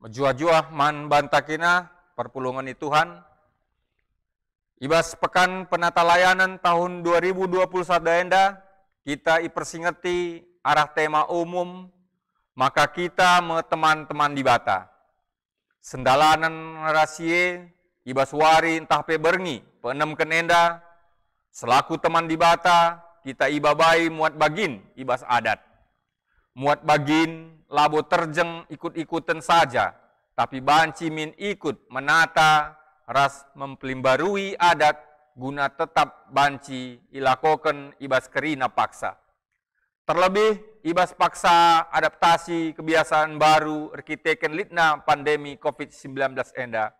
Menjuah-juah man bantakina perpulungan Tuhan. Ibas pekan penata layanan tahun 2021 enda, kita ipersingeti arah tema umum, maka kita teman-teman di bata. Sendalanan rasie, ibas wari entah pe berngi, peenem kenenda, selaku teman di bata, kita ibabai muat bagin, ibas adat. Muat bagin, labo terjeng ikut-ikutan saja, tapi banci min ikut menata, ras mempelimbarui adat, guna tetap banci ilakoken ibas kerina paksa. Terlebih, ibas paksa adaptasi kebiasaan baru rekiteken litna pandemi COVID-19 enda.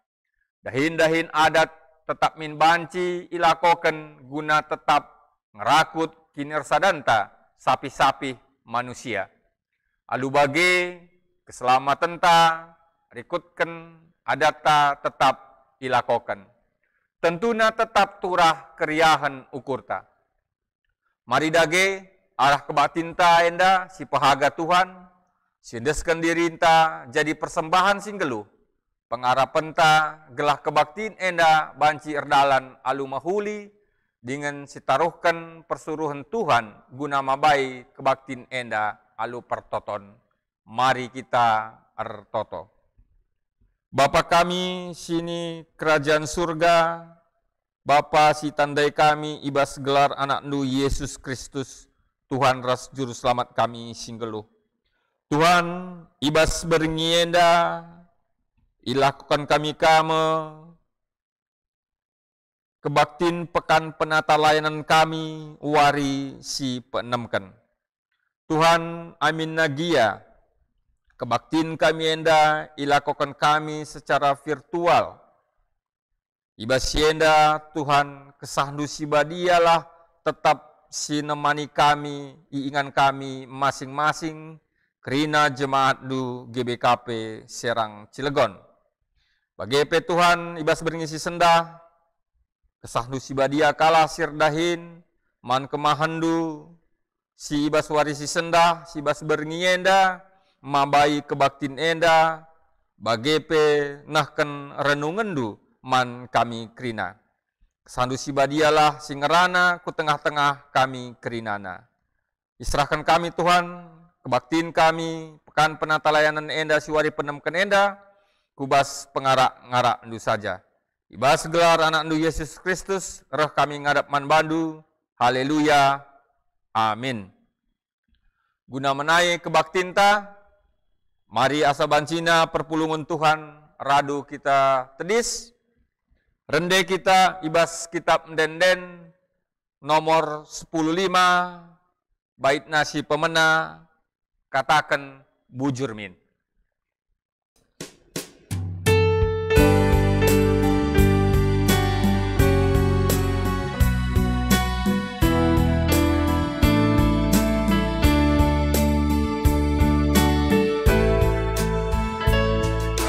Dahin-dahin adat tetap min banci ilakoken guna tetap ngerakut kinersadanta sapi-sapi manusia. Alu bage keselamatan ta, rikutken adata tetap ilakokan. Tentuna tetap turah keriahan ukurta. Mari dage arah kebatinta enda si pahaga Tuhan, sindeskan dirinta jadi persembahan singgelu. Pengarapenta gelah kebaktin enda banci erdalan alu mahuli dengan sitaruhkan persuruhan Tuhan guna mabai kebaktin enda alu pertoton. Mari kita ertoto. Bapa kami sini kerajaan surga, Bapa si tandai kami ibas gelar anak nu Yesus Kristus, Tuhan ras juru selamat kami singgeluh. Tuhan ibas berngienda, ilakukan kami kebaktin pekan penata layanan kami, wari si peenemkan. Tuhan amin nagia, kebaktin kami enda ilakokan kami secara virtual. Ibas enda Tuhan kesahdu sibadialah tetap sinemani kami, iingan kami masing-masing, kerina jemaat du GBKP Serang Cilegon. Bagi Tuhan ibas bernisi sendah, kesahdu sibadia kalah sirdahin, man kemahandu, si ibas warisi sendah, si ibas berngienda, mabai kebaktin enda, bagepe nahken renungendu man kami kerina. Kesandu sibadialah singerana ku tengah-tengah kami kerinana. Israhkan kami Tuhan, kebaktin kami, pekan penata layanan enda siwari penemken enda, kubas pengarak-ngarak ndu saja. Ibas gelar anak ndu Yesus Kristus, roh kami ngadap man bandu, haleluya, amin. Guna menai kebaktinta, mari asa bancina perpulungan Tuhan, radu kita tedis, rende kita ibas kitab Ndenden nomor 105, bait nasi pemena, katakan bujur min.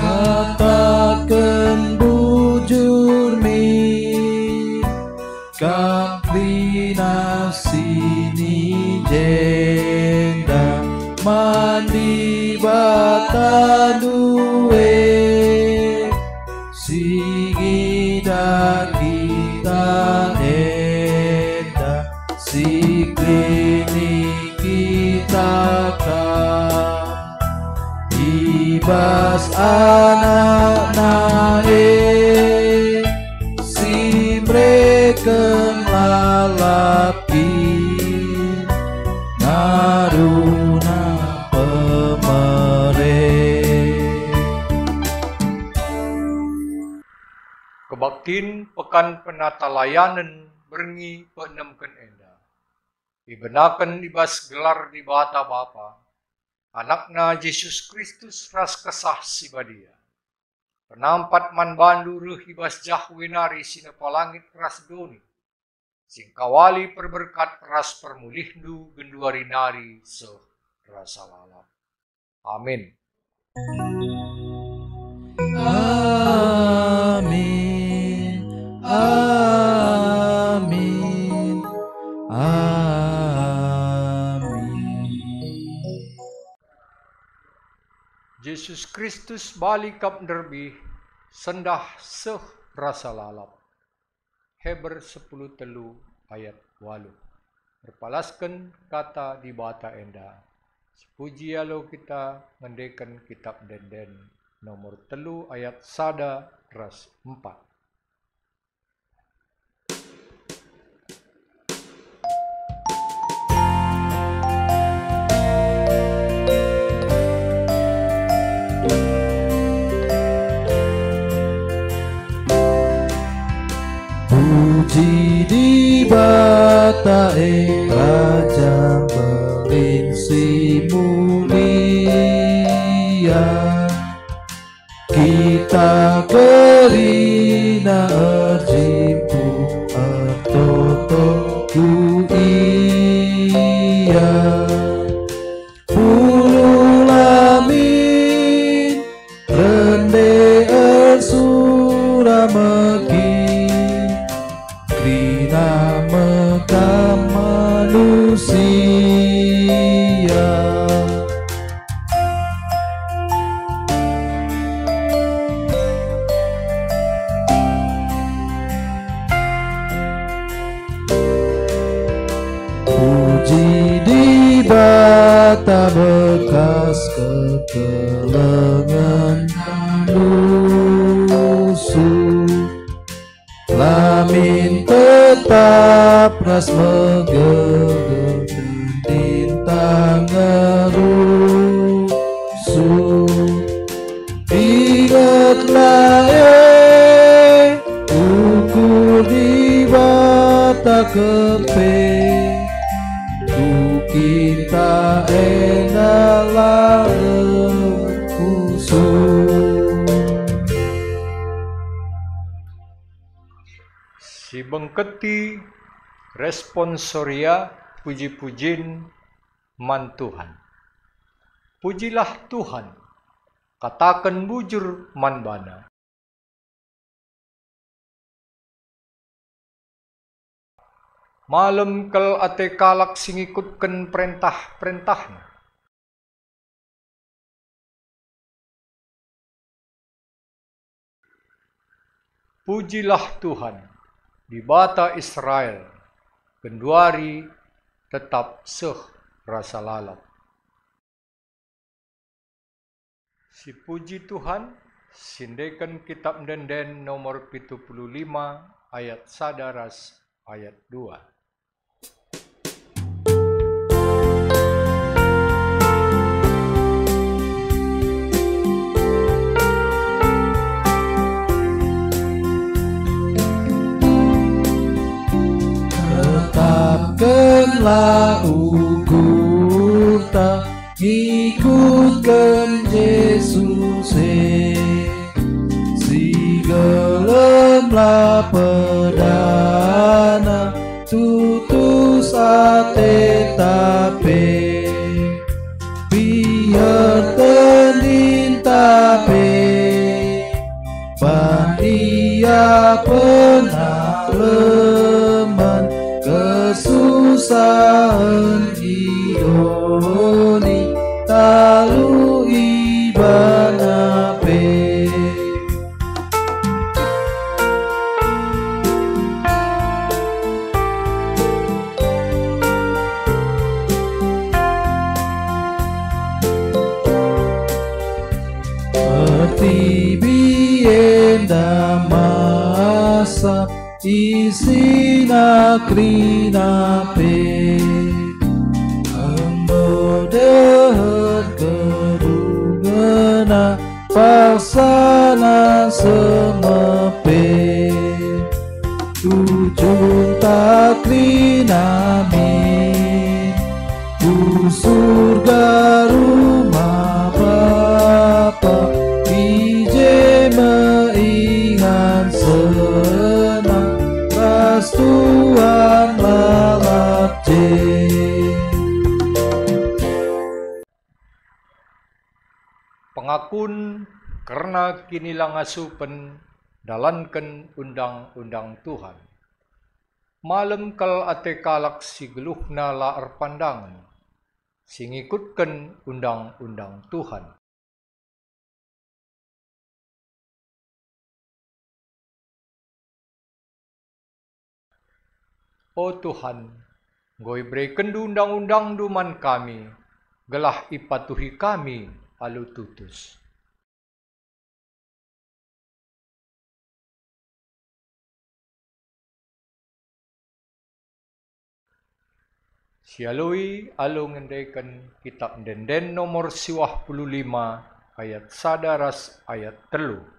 Katakan bujur mi, kaklina sini jenda, mandi bata duwe, sigida kita enda, siklini kita ibas anak nae, si mereka lalapi, naruna pemere. Kebaktin pekan penata layanan berngi peenemken enda. Dibenakan ibas gelar di bata Bapa, anakna Yesus Kristus ras kesah sibadia. Penampat man bandu ruh ibas jahwenari sina palangit ras doni. Sing kawali perberkat ras permulihdu genduari nari seh rasa lalap. Amin. Amin. Amin. Amin. Yesus Kristus balik kap derbi sendah seh rasa lalap. Heber 10 telu ayat 8. Berpalaskan kata di bata enda. Sepuji alo kita ngendekan kitab denden nomor 3 ayat 1 ras 4. Puji di bata Raja Berinsi mulia, kita kerina erjimpu ertotoku iya. Puluh lamin rende ersura megi Krina mekam manusia. Puji di bata bekas kekelengan manusia. Lamin tetap ras megege tintang ngerusu. Ingatlah ukur di bata kepe, ku kita enalah khusus. Si bengketi responsoria puji-pujin man Tuhan. Pujilah Tuhan, katakan bujur man bana. Malam kel ate kalak singikutkan perintah-perintahnya. Pujilah Tuhan, di bata Israel, genduari tetap seh rasa lalap. Si puji Tuhan, sindekan kitab denden nomor 75 ayat 1 ras ayat 2. Tetapkanlah ukur tak ikutkan Yesus si gelemlah pedana tutus ate tape biar tenin tape pandia penaleman kesusahan idoni talu ibanape. Seperti bienda masa isina krinape ambodehet kedungena pasana semepe tujun takrinamin ku surga rumah Bapa ije meingan senang ras Tuhan lalap Pengakun karena kinilah ngasupen dalankan undang-undang Tuhan. Malam kal ate kalak si geluhna laar pandangan, singikutkan undang-undang Tuhan. O Tuhan, Ngoi berikan undang-undang duman kami, gelah ipatuhi kami alu tutus. Sialui alu ngendaikan kitab Denden nomor 55 ayat sadaras ayat 3.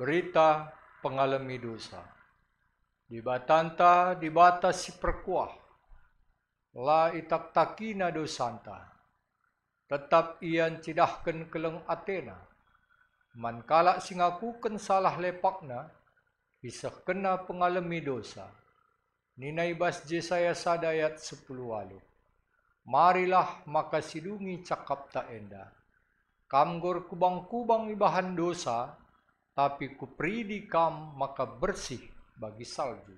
Berita pengalami dosa. Dibatanta dibatasi perkuah. La itak takina dosanta. Tetap ian cidahkan keleng Athena. Mankala singakuken salah lepakna. Bisa kena pengalami dosa. Ninai bas Jesaya sadayat 10 walu. Marilah maka sidungi cakap tak enda. Kamgor kubang-kubang ibahan dosa. Tapi kupridi kam maka bersih bagi salju.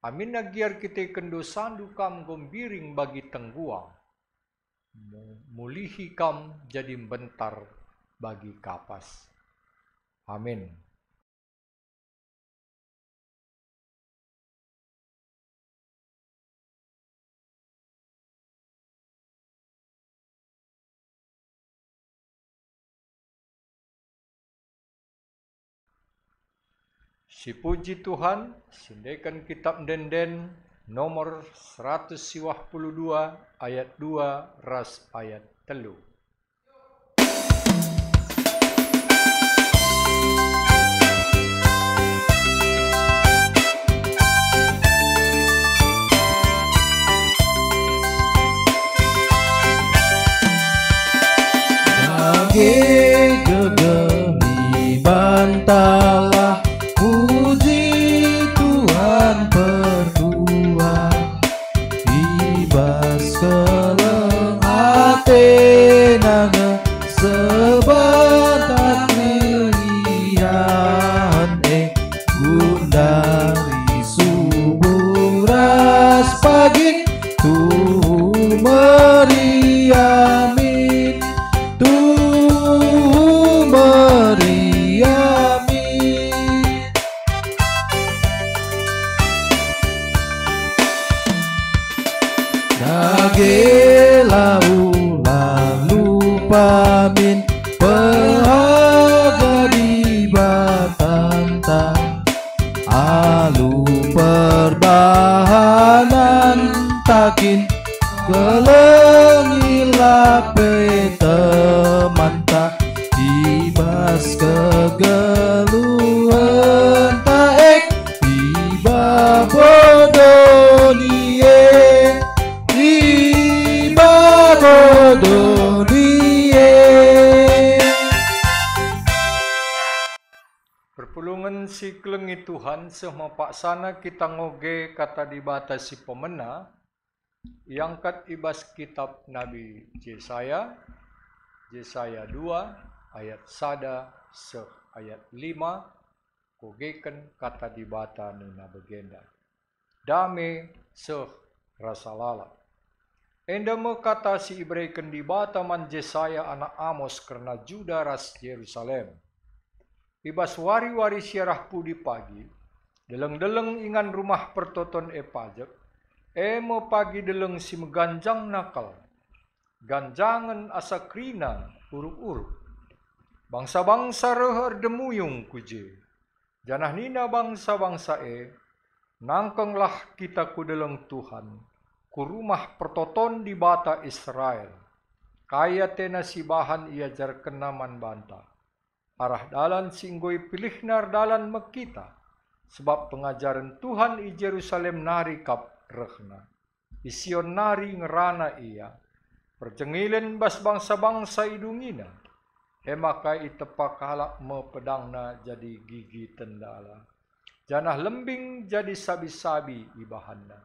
Amin nagiar kita kendosandu kam gombiring bagi tengguang. Mulihi kam jadi bentar bagi kapas. Amin. Si puji Tuhan, sindaikan kitab Denden nomor 152 ayat 2 ras ayat 3. Gegemi bantalah puji Tuhan berdua, ibas keleng Athena sebatas pilihan gundari suburas pagi tu meriami. Lalu pamin pehaga di batanta, alu perbahanan takin kelengila petemanta, ibas kegeluhan taek donie ibadah donie. Perpulungan si kelengi Tuhan semapaksana kita ngoge kata dibatasi pemena yang kat ibas kitab Nabi Yesaya 2 ayat 1 ayat 5 kogeken kata dibata nuna begenda. Dame seh rasa lala. Enda me kata si Ibraiken dibata man Yesaya anak Amos karena Juda ras Yerusalem. Ibas wari-wari siarah pudi pagi, deleng-deleng ingan rumah pertoton pajak, mo pagi deleng si meganjang nakal, ganjangan asa krina uruk-uruk. Bangsa-bangsa rehar demuyung kuje, janah nina bangsa-bangsa nangkenglah kita ku deleng Tuhan, ku rumah pertoton di bata Israel, kaya tena si bahan ia jar kenaman bantah. Arah dalan singgoi pilihnar dalan mekita, sebab pengajaran Tuhan i Jerusalem nari kap rehna, i Sion nari ngerana ia, perjengilen bas bangsa-bangsa idungina, maka itepak halak me pedangna jadi gigi tendala, janah lembing jadi sabi-sabi ibahanna,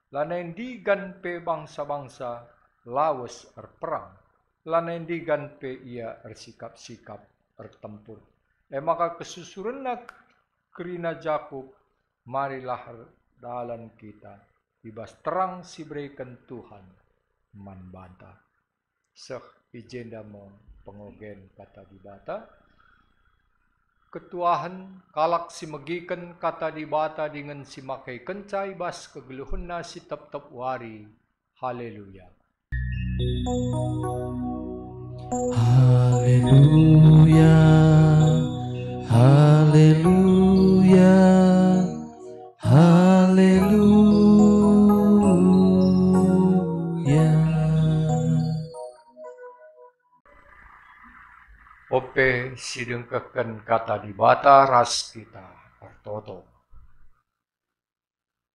lanain digan pe bangsa-bangsa lawes erperang, lanain digan pe ia ersikap-sikap bertempur. Maka kesusurenna kerina Jakub, marilah dalan kita, ibas terang si berikan Tuhan, man banta. Seh ijenda mo pengogen kata dibata. Ketuahan kalak si megiken kata dibata dengan si makai kencai bas kegeluhunna si tep-tep wari. Haleluya. Haleluya, haleluya, haleluya. Ope sidengkeken kata dibata ras kita pertoto.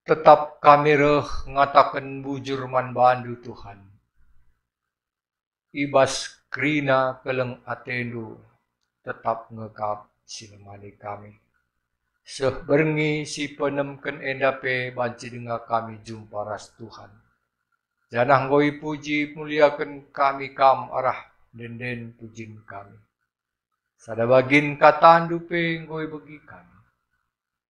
Tetap kami reh ngatakan bujur man bandu Tuhan. Ibas krina keleng atendu tetap ngekap sinemani kami. Seh berngi si penemken endape banci dengar kami jumpa ras Tuhan. Janah ngoi puji muliakan kami kam arah denden pujin kami. Sada bagin katandu pe ngoi bagi kami.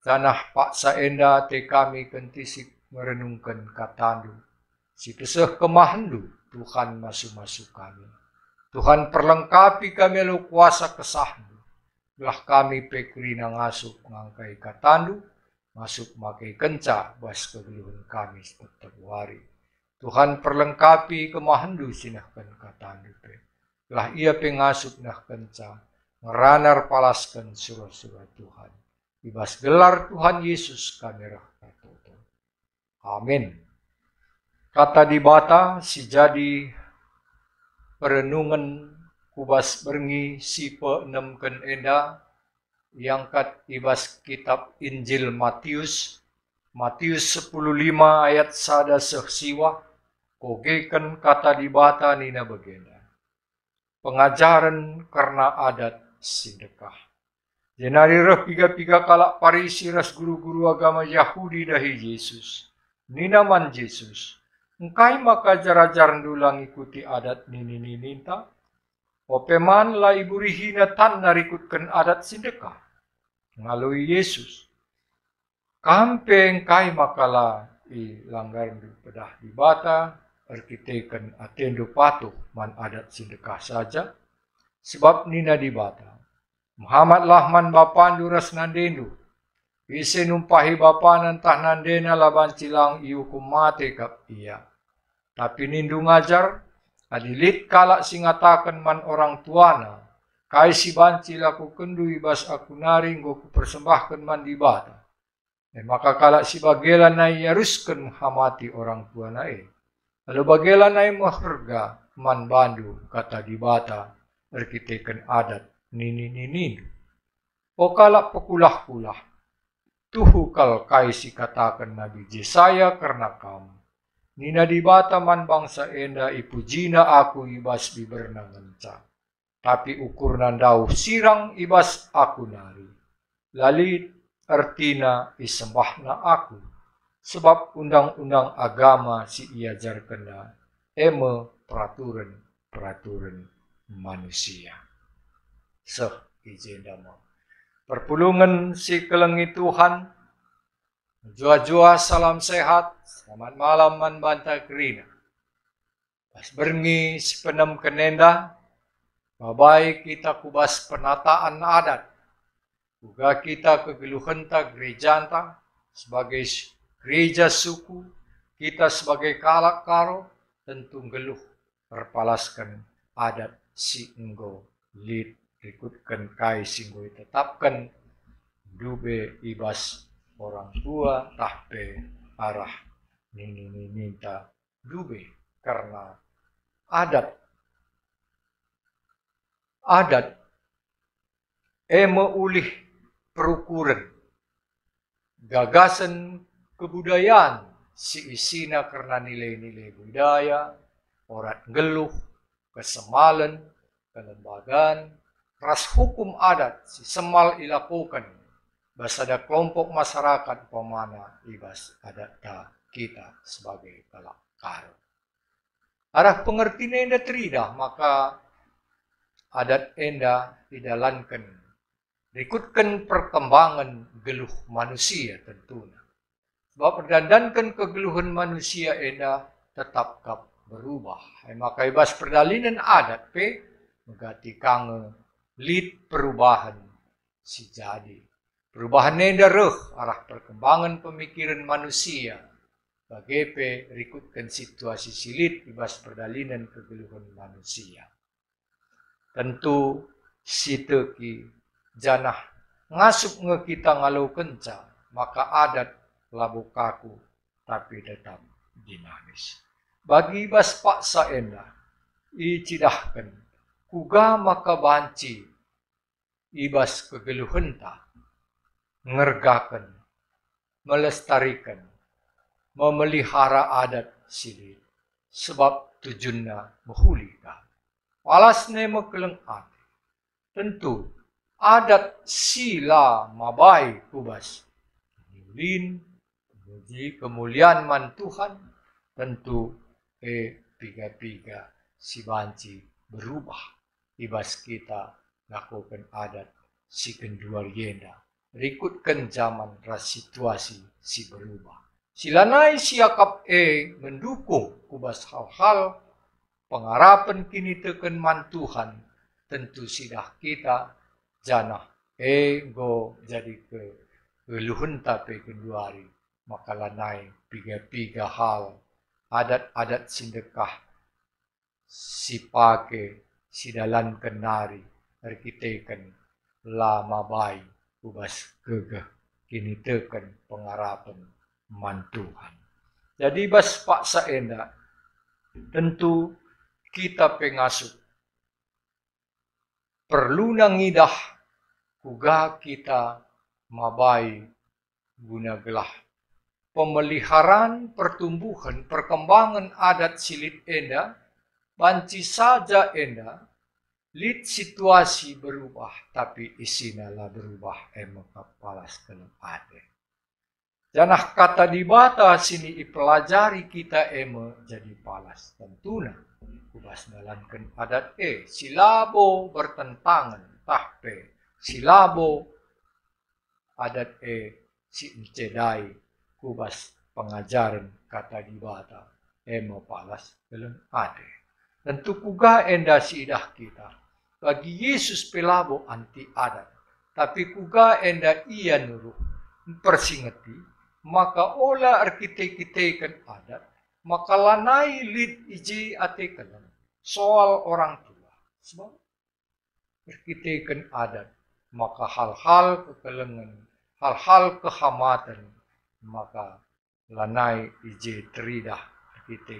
Janah paksa enda te kami kentisik merenungkan katandu. Si peseh kemahandu Tuhan masuk-masuk kami. Tuhan perlengkapi kami lu kuasa kesahmu. Belah kami pekrina ngasuk ngangkai katandu, masuk makai kenca bas kegeluhan kami tetap wari. Tuhan perlengkapi kemahandu sinahkan katandu pe. Belah ia pengasuk nah kenca, ngeranar palaskan surah-surah Tuhan. Ibas gelar Tuhan Yesus kami rahmatuh. Amin. Kata dibata si jadi perenungan kubas berngi si peenemken enda yang kat ibas kitab Injil Matius 10:5 ayat 1 sehsiwa kogeken kata dibata nina begenda. Pengajaran karena adat sedekah. Jenari reh piga-piga kalak Parisi ras guru-guru agama Yahudi dahi Yesus. Nina man Yesus. Engkai maka jar-jar ndulang ikuti adat nini ninta. Opeman la ibu rihina tan narikutkan adat sedekah. Ngalui Yesus. Kampe engkai makala i langgar pedah di bata. Arkiteken atendo patuh man adat sedekah saja. Sebab nina di bata. Muhammad lah man bapandu ras nandendu. Ise numpahi bapa nantah nandena laban cilang iukum mate kap iya. Tapi nindu ngajar, adilit kalak singatakan man orang tuana, kai si banci laku kendu ibas aku naring goku persembahkan man di bata. Maka kalak si bagela nai yaruskan hamati orang tuana Lalu bagela nai maharga man bandu kata di bata, arkiteken adat nini. O kalak pekulah-kulah. Tuhu kal kaisi katakan Nabi Jesaya karena kamu. Nina di bataman bangsa enda ipujina aku ibas biberna ngenca. Tapi ukur nandau sirang ibas aku nari. Lalit artina isembahna aku. Sebab undang-undang agama si iajar kena eme peraturan manusia. Seh ijendama. Perpulungan si kelengi Tuhan. Jua-jua salam sehat. Selamat malam man banta kerina. Pas berngi si penem kenenda. Mabai kita kubas penataan adat. Juga kita kegeluhenta gerejanta. Sebagai gereja suku. Kita sebagai kalak karo. Tentu geluh perpalaskan adat si enggo lid. Ikutkan kai singgo tetapkan dube ibas orang tua tahpe arah nini minta dube karena adat ulih perukuran gagasan kebudayaan si isina karena nilai-nilai budaya orang geluh kesemalan kelembagaan ras hukum adat si semal ilakukan basada kelompok masyarakat pemana ibas adat kita sebagai kalak karo. Arah pengertian enda teridah maka adat enda didalankan ikutkan perkembangan geluh manusia tentunya. Sebab perdandankan kegeluhan manusia enda tetap berubah. Maka ibas perdalinan adat megati kange lid perubahan si jadi. Perubahan enda arah perkembangan pemikiran manusia. Bagepe rikutkan situasi silit ibas perdalinan kegeluhan manusia. Tentu si teki janah ngasup nge kita ngalau kenca. Maka adat labu kaku tapi tetap dinamis. Bagi ibas paksa enda icidahkan. Kuga maka banci ibas kegeluhenta ngergakan melestarikan memelihara adat silit sebab tujuannya menghulika walasne mekeleng ati tentu adat sila mabai kubas nyulin memuji kemuliaan man Tuhan tentu piga-piga si banci berubah ibas kita lakukan adat si kenduar yenda. Berikutkan zaman ras situasi si berubah. Silanai siakap mendukung kubas hal-hal pengarapan kini teken man Tuhan. Tentu sidah kita janah go jadi ke luhun tapi kenduari. Maka lanai piga-piga hal adat-adat sindekah si pake si dalan kenari arkiteken lama bayi ubas gegeh kini teken pengarapan man Tuhan. Jadi bas paksa enda tentu kita pengasuh perlu nangidah kuga kita mabai guna gelah pemeliharaan pertumbuhan perkembangan adat silit enda banci saja enda, lid situasi berubah, tapi isinya lah berubah, mekapalas kelem ade. Janah kata di bata sini ipelajari kita jadi palas. Tentunya, kubas dalankan adat silabo bertentangan, tahpe, silabo adat si encedai, kubas pengajaran kata di bata, palas kelem ade. Tentu kuga enda siidah kita. Bagi Yesus pelabo anti adat. Tapi kuga enda ia nuruh. Persingeti. Maka ola arkite-kitekan adat. Maka lanai lid iji atekalan. Soal orang tua. Sebab arkitekan adat. Maka hal-hal kekelengan. Hal-hal kehamatan. Maka lanai iji teridah. Kita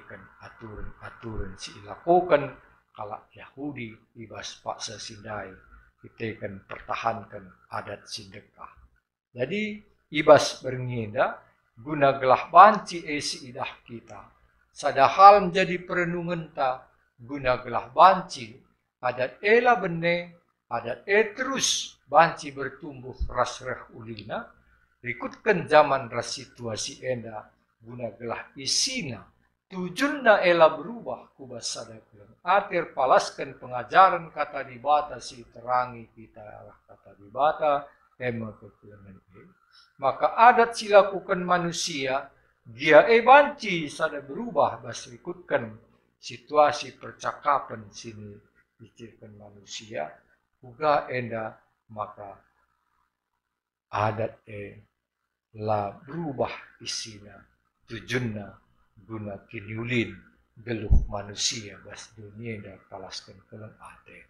aturan si lakukan kalak Yahudi ibas paksa sindai kita pertahankan adat sindekah. Jadi ibas berngeda guna gelah banci si idah kita. Sadahal menjadi perenungan ta guna gelah banci adat ela bene adat terus banci bertumbuh ras reh ulina rikutkan zaman ras situasi enda guna gelah isina tujunna ela berubah kubas sadakun atir palaskan pengajaran kata dibata si terangi kita arah kata dibata ema kekulangan maka adat silakukan manusia dia banci sada berubah bas rikutkan situasi percakapan sini dicirkan manusia uga enda maka adat la berubah isina tujunna guna kiniulin geluh manusia bas dunia enda kalaskan kelang ate.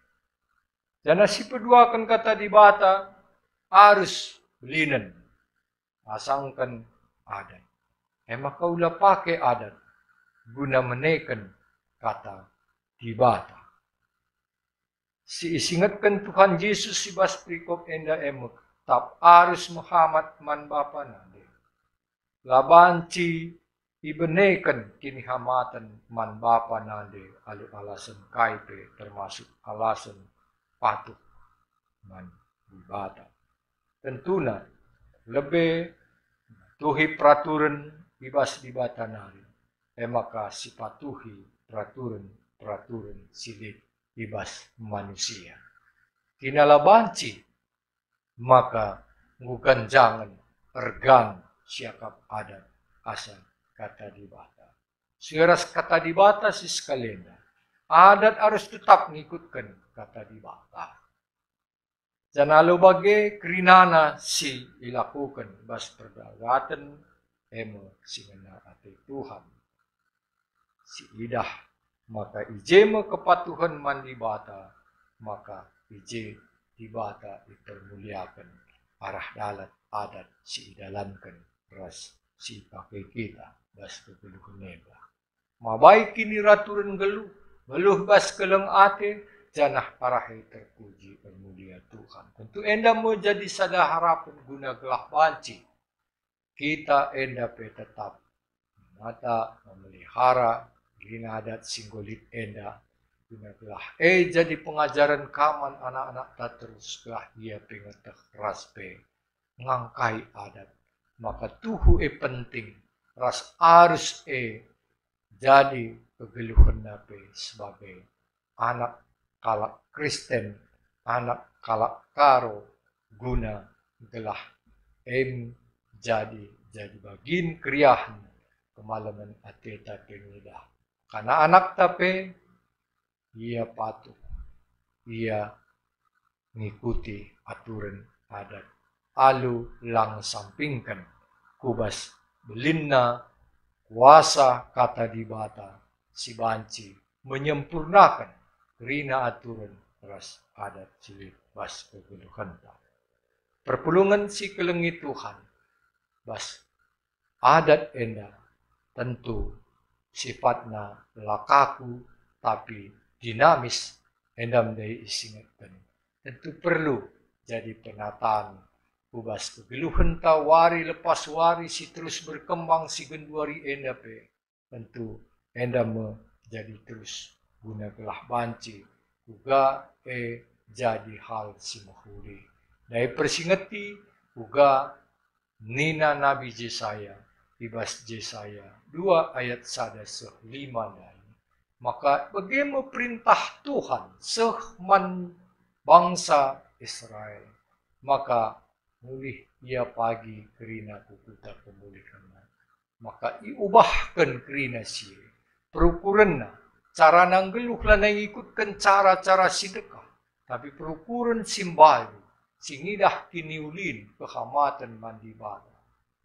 Jana si peduakan kata dibata harus belinen asangkan adat. Maka ulah pakai adat guna menekan kata dibata. Si isingatkan Tuhan Yesus si bas prikop enda emek tap harus Muhammad man bapa nande. Labanci ibenekan kini hamatan man bapa nande alu alasan kaipe termasuk alasan patuh man dibata. Tentuna lebih tuhi peraturan ibas dibata nari. Maka sipatuhi peraturan silit ibas manusia. Tinala banci maka ngugan jangan ergang siakap adat asal kata dibata. Seras kata dibata si sekalian. Adat harus tetap mengikutkan kata dibata. Jangan bagai kerinana si dilakukan bas perdagatan emo singena ate Tuhan. Si idah maka ijema kepatuhan mandi bata maka ije dibata dipermuliakan arah dalat adat si idalankan ras si pakai kita bas kegeluhan neba. Mabai kini raturan geluh bas keleng ate janah parahe terpuji permulia Tuhan. Tentu enda mau jadi sada harapan guna gelah banci. Kita enda pe tetap mata memelihara gina adat singgolit enda guna gelah jadi pengajaran kaman anak-anak tak terus gelah dia pengetek ras pe ngangkai adat. Maka tuhu penting ras harus jadi kegeluhan nape sebagai anak kalak Kristen, anak kalak karo guna gelah jadi bagin kriahan kemalaman ateta pengidah. Karena anak tape ia patuh, ia mengikuti aturan adat. Alu lang sampingkan kubas belinna kuasa kata dibata si banci menyempurnakan rina aturan ras adat cilik bas kegeluhan. Perpulungan si kelengi Tuhan bas adat enda tentu sifatna lakaku tapi dinamis enda mendai isingatkan. Tentu perlu jadi penataan ubas kegeluhan ta wari lepas wari si terus berkembang si genduari enda pe. Tentu enda menjadi terus guna gelah banci uga jadi hal si mahuri. Dari persingeti uga nina Nabi Jesaya ibas Jesaya 2 ayat 1-5 dari. Maka bagaimana perintah Tuhan sehman bangsa Israel. Maka mulih ia pagi kerina kukuta pemulihkan. Maka iubahkan kerina si perukuran cara nanggeluh lah ikutkan cara-cara sedekah. Tapi perukuran simbalu singidah kiniulin kehamatan mandi bala.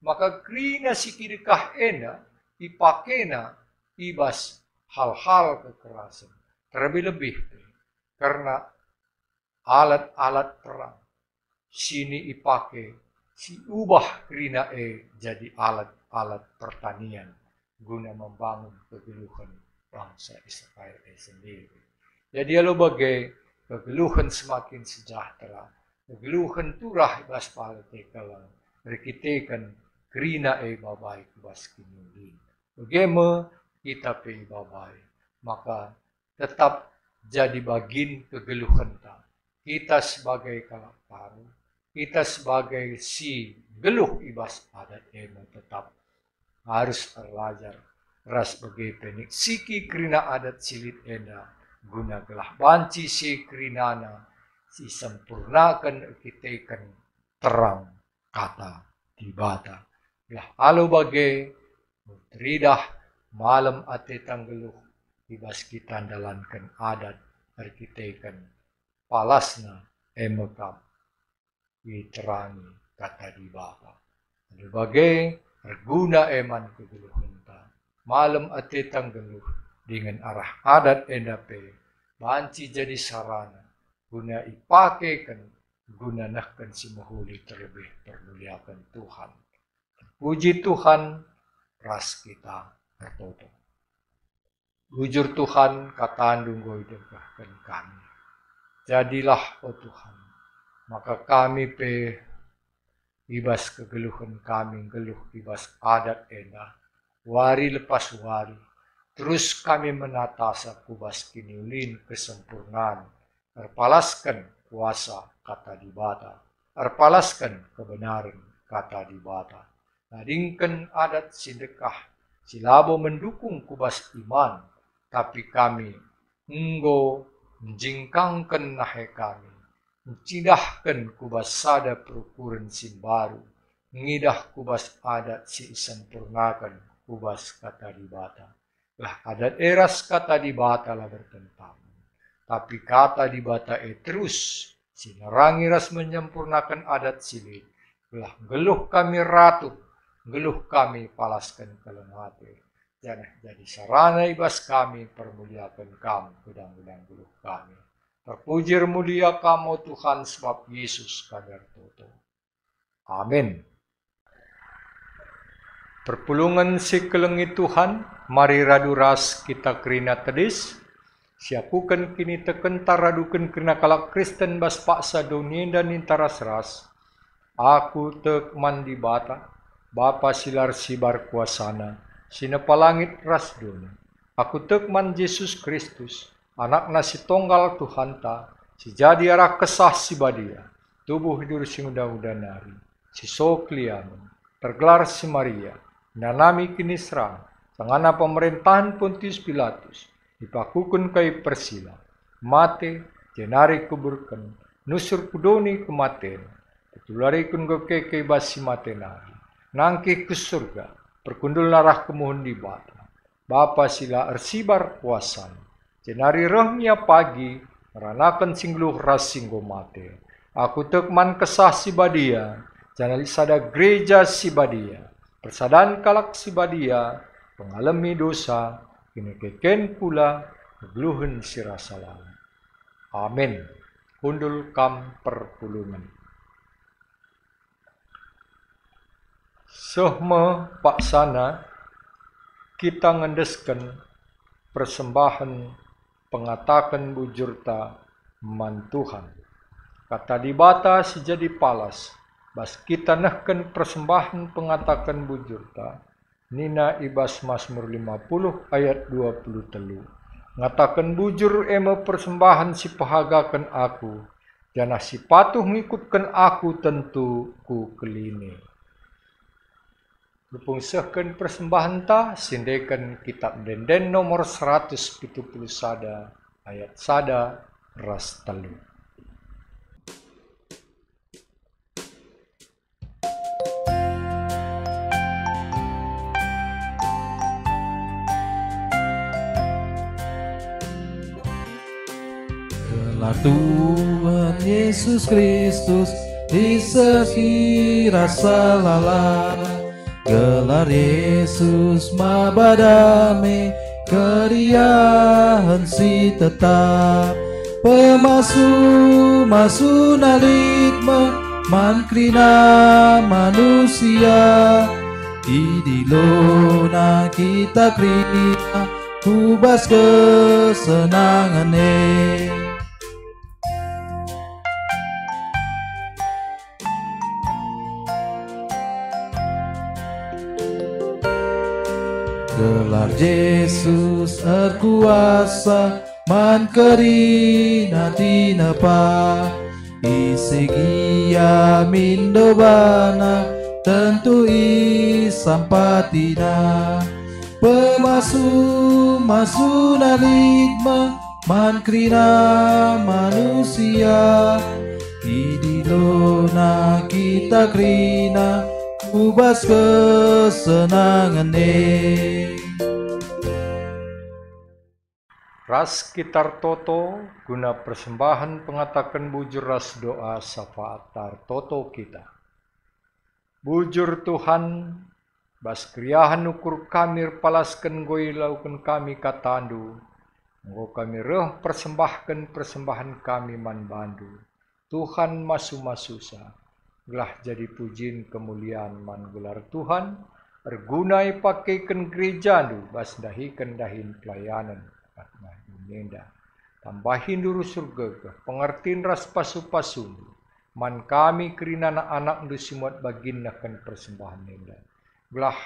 Maka kerina si kidekah ena ipakena ibas hal-hal kekerasan. Terlebih-lebih karena alat-alat perang sini ipake si ubah kerina jadi alat-alat pertanian guna membangun kegeluhan bangsa Israel sendiri. Jadi kalau bagai kegeluhan semakin sejahtera, kegeluhan turah ibas palete kalang Rikitekan kerina babai kubas kinulin. Bagaimana kita babai, maka tetap jadi bagin kegeluhan ta. Kita sebagai kalak paru, kita sebagai si geluh ibas adat tetap harus belajar ras bagai penik siki kerina adat silit enda guna gelah banci si kerinana si sempurnakan kitekan terang kata dibata lah alu bagai tridah malam ate tanggeluh ibas kita dalankan adat arkitekan palasna emekam diterangi kata dibata alu bagai berguna eman kegeluhan ta malam ate tanggeluh dengan arah adat endape banci jadi sarana guna ipakekan guna nahkan si mahuli terlebih permuliakan Tuhan. Puji Tuhan ras kita tertutup. Bujur Tuhan kata dunggoy degahkan kami. Jadilah oh Tuhan maka kami ibas kegeluhan kami geluh ibas adat enda wari lepas wari. Terus kami menatasa kubas kiniulin kesempurnaan. Erpalaskan kuasa kata dibata. Erpalaskan kebenaran kata dibata. Nadingkan adat sedekah. Silabo mendukung kubas iman. Tapi kami enggo menjingkangkan nahe kami. Mencidahkan kubas sada perukuran sin baru. Mengidah kubas adat si sempurnakan kubas kata dibata. Lah adat eras kata dibata lah bertentangan. Tapi kata dibata terus sinerangi ras menyempurnakan adat silit. Lah geluh kami ratu, geluh kami palaskan kelemate. Jangan jadi sarana ibas kami permuliakan kamu gedang-gedang geluh kami. Terpuji mulia kamu Tuhan sebab Yesus kadar toto. Amin. Perpulungan si kelengi Tuhan, mari radu ras kita kerina tedis. Siakukan kini tekentar radukan kerina kalak Kristen bas paksa dunia dan intaras ras. Aku tek mandi bata, Bapa silar sibar kuasana, sinepa langit ras dunia. Aku tek man Yesus Kristus, anak nasi tonggal Tuhan ta, si jadi arah kesah si badia, tubuh hidur si udah nari, si sokliamu, tergelar si Maria, nanami kini serang, sangana pemerintahan Pontius Pilatus, dipakukan kai persila, mate, jenari kuburkan, nusur kudoni kematian, ketulari kun keke basi mate nari, nangki ke surga, perkundul narah kemuhun di bata, Bapa sila ersibar kuasan, jenari rohnya pagi, meranakan singluh ras singgo mate, aku tekman kesah si badia, jangan sada gereja si badia, persadaan kalak si badia, pengalami dosa, kini keken pula, kegeluhan si rasalan. Amin. Kundul kam perpulungan. Sehme paksana, kita ngendeskan persembahan pengatakan bujurta man Tuhan. Kata dibata si jadi palas, bas kita nehken persembahan pengatakan bujurta, Nina ibas Mazmur 50 ayat 23. Ngatakan bujur ema persembahan si pahagakan aku, janah si patuh ngikutkan aku tentu ku keline. Lupung sehken persembahan ta, sindekan kitab denden nomor 170 sada, ayat sada, ras telu. Gelar Tuhan Yesus Kristus disegi rasa lala, gelar Yesus mabadame keriahan si tetap, pemasu nalitma mankrina manusia, idilona kita krina kubas kesenangane. gelar Yesus erkuasa man kerina tinapa Isegia mindobana tentu isampatina Pemasu naligma man krina manusia Idilona kita krina ubas kesenangan Ras kitar toto guna persembahan pengatakan bujur ras doa syafaat tar toto kita. Bujur Tuhan, bas kriahan ukur kami palaskan goi laukan kami katandu. Ngo kami reh persembahkan persembahan kami man bandu. Tuhan masu-masusa, gelah jadi pujin kemuliaan man gelar Tuhan. Ergunai pakaikan gereja du, bas dahikan dahin pelayanan. Nenda tambahin dulu surga pengertiin ras pasu-pasu man kami kerina anak-anak du simuat baginnakan persembahan nenda belah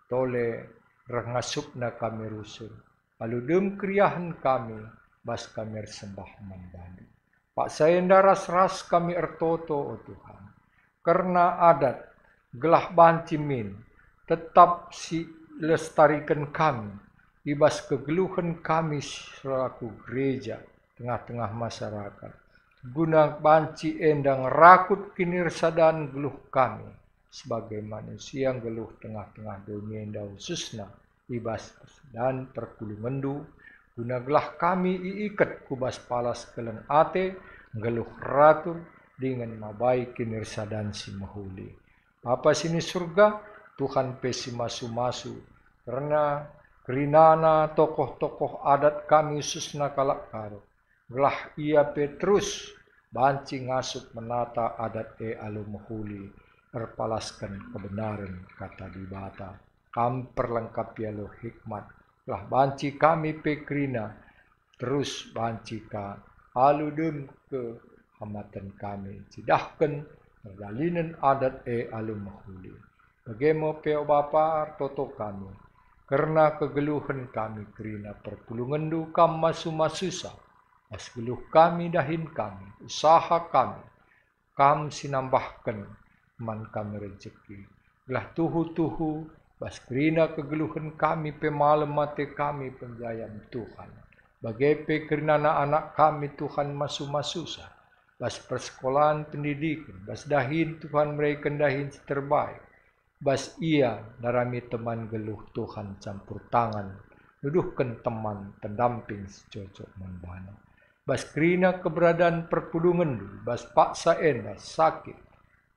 tole rengasupna kami rusul aludem kriahan kami bas kami sembah mandandu pak sayenda ras-ras kami ertoto oh Tuhan karena adat gelah bancimin tetap si lestarikan kami ibas kegeluhan kami selaku gereja tengah-tengah masyarakat. Guna banci endang rakut kinirsadan geluh kami sebagai manusia yang geluh tengah-tengah dunia endah khususna ibas dan perkulungendu. Guna gelah kami iikat kubas palas keleng ate geluh ratur dengan mabai kinirsadan si mahuli. Apa sini surga Tuhan pesi masu-masu karena Kerinana tokoh-tokoh adat kami susna kalak karo. Gelah ia Petrus banci ngasup menata adat alu mahuli. Erpalaskan kebenaran kata dibata. Kam perlengkap lo hikmat. Gelah banci kami pekrina. Terus banci ka alu dem ke hamatan kami. Cidahkan berdalinan adat alu mahuli. Bagaimana peo bapa toto kami. Karena kegeluhan kami kerina perpulungan du kam masu-masusa. As geluh kami dahin kami. Usaha kami. Kam sinambahkan man kami rezeki. Gelah tuhu-tuhu. Bas kerina kegeluhan kami pemalem mate kami penjayaan Tuhan. Bagai pe kerina anak-anak kami Tuhan masu-masusa. Bas persekolahan pendidikan. Bas dahin Tuhan mereka dahin terbaik. Bas ia narami teman geluh Tuhan campur tangan. Duduhkan teman pendamping secocok membana. Bas kerina keberadaan perpulungan dulu. Bas paksa enda sakit.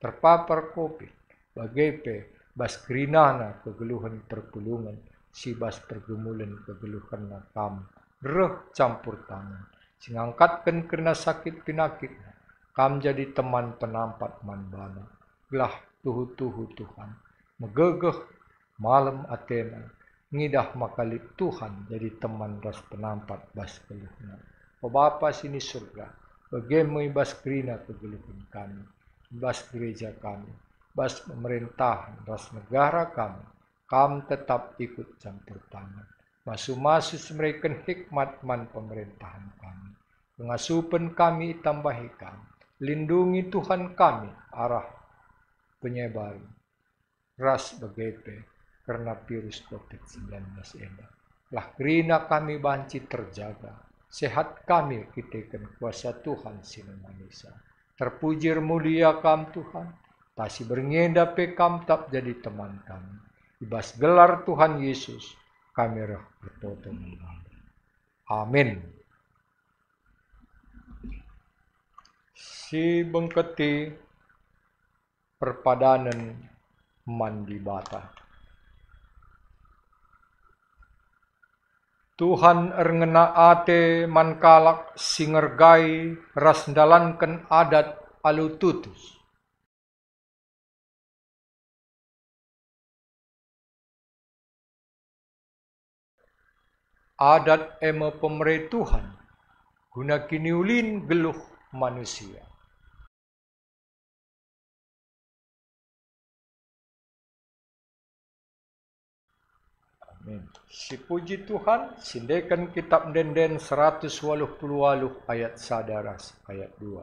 Terpapar COVID. Bagai bas kerinana kegeluhan perpulungan. Si bas pergumulan kegeluhan nakam. Reh campur tangan. Singangkatkan kerana sakit penyakit. Kam jadi teman penampat manbana. Gelah tuhu-tuhu Tuhan. Megegeh malam Athena ngidah makalip Tuhan jadi teman ras penampat bas keluhna. O Bapa sini surga, bagaimana bas kerina kegeluhan kami, bas gereja kami, bas pemerintahan, bas negara kami, kam tetap ikut campur tangan. Masu-masu mereka hikmat man pemerintahan kami. Pengasupan kami tambahikan, lindungi Tuhan kami arah penyebaran. Ras begepe karena virus COVID-19 ini. Lah kerina kami banci terjaga. Sehat kami kitakan kuasa Tuhan sinu manisa. Terpuji mulia kam Tuhan. Tasi berngenda pe kam tak jadi teman kami. Ibas gelar Tuhan Yesus kami roh bertoto mengalir. Amin. Si bengketi perpadanan mandi bata. Tuhan erngena ate mankalak singergai ras dalankan adat alu tutus. Adat ema pemere Tuhan guna kiniulin geluh manusia. Amin. Si puji Tuhan, sindekan kitab Denden 188 ayat sadaras ayat 2.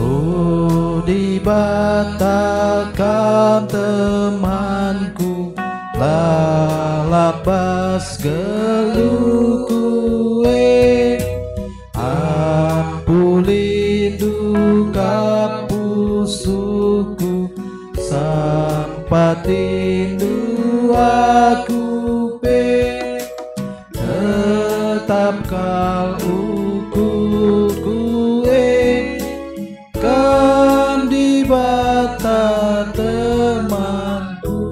Oh, dibatakan temanku, lalabas geluku, ampuli duka pusuku, sampatindu aku tetap kal ukurku kan dibata temanku,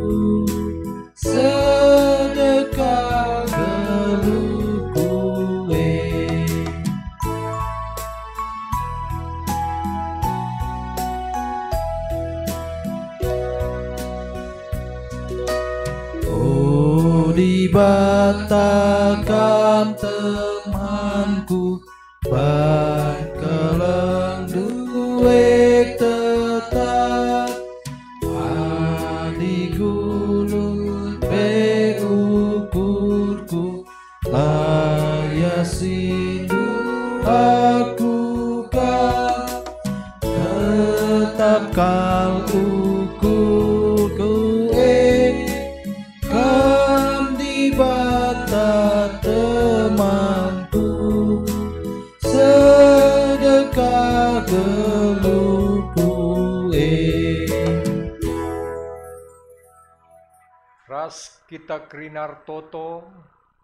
sedekah geluku oh, dibatakan temanku, bangkeleng duek tetap di gunung beukurku, layasindu aku kan tetap kal ukurku kan dibata temanku, sedekah geluku Ras kita krinar toto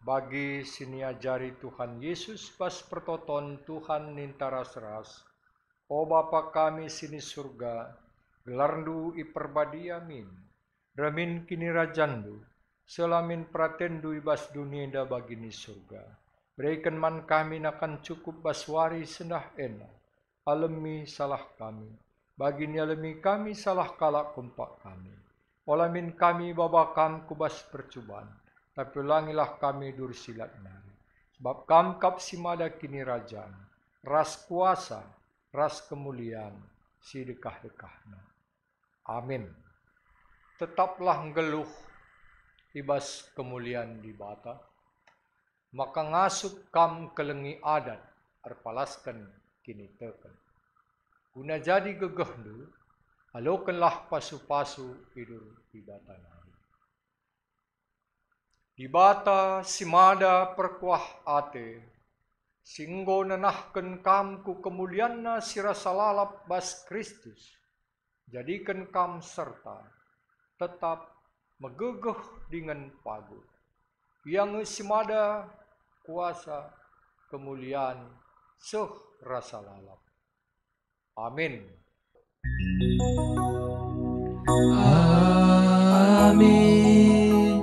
bagi siniajari Tuhan Yesus pas pertoton Tuhan nintaras ras. O Bapa kami sini surga, gelarndu iperbadi amin. Ramin kini rajandu, selamin pratendu ibas dunia da bagini surga. Berikan man kami nakan cukup baswari sendah enak. Alemi salah kami, bagini alemi kami salah kalak kumpak kami. Olamin kami babakam kubas percubaan, tapi ulangilah kami dursilat nari. Sebab kam kap simada kini rajaan, ras kuasa, ras kemuliaan, si dekah-dekahna. Amin. Tetaplah ngeluh ibas kemuliaan di bata, maka ngasup kam kelengi adat, arpalaskan kini teken. Guna jadi gegehdu, alokanlah pasu-pasu hidur di bata nari. Di bata simada perkuah ate, singgo nanahken kam ku kemulianna sirasalalap bas Kristus. Jadikan kam serta tetap megegeh dengan pagut. Yang simada kuasa kemuliaan seh rasa lalap. Amin. Amin.